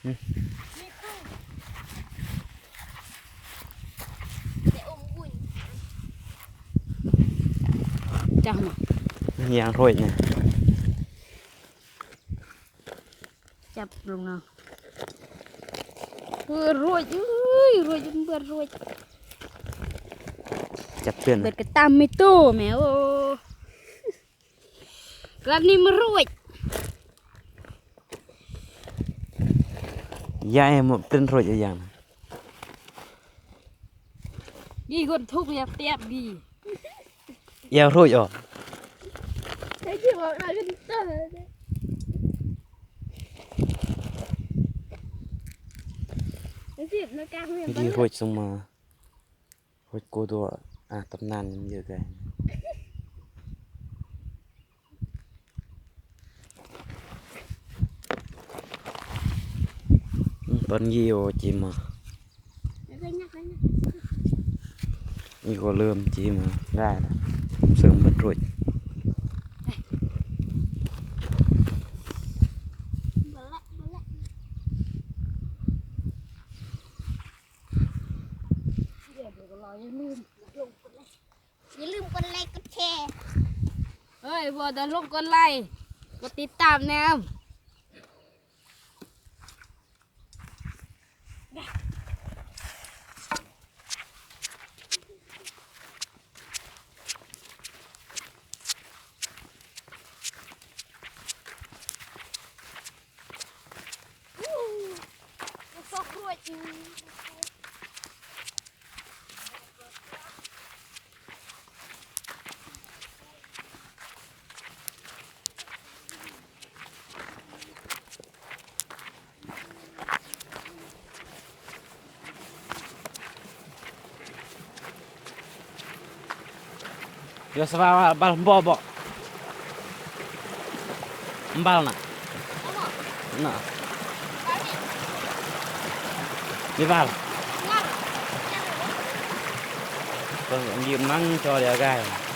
จังหวะยังรวยเนี่ยจับลงเนาะรวยรวยจังเบื่อรวยจับเตือนเด็ดกระตามไม่โตแมวกลับนี่มารวยยายหมดเป็นรวยอย่างดีคนทุกข์อยากเตียบดียาวรวยอ่ะใช่ที่บอกเราขึ้นเตอร์ดีรวยสมารวยกูตัวตำนานเยอะเลยตอนยี่โอจีมานี่ก็เริ่มจีมาได้แล้วเสริมเป็นรวยอย่าลืมกดไลค์กดแชร์เฮ้ยพอจะลงกดไลค์กดติดตามแนวซอกรวยจริงเดี๋ยวสบายว่าบาลบ่บาลน่ะนี่บาลตอนยืมนั่งจอเดียวกัน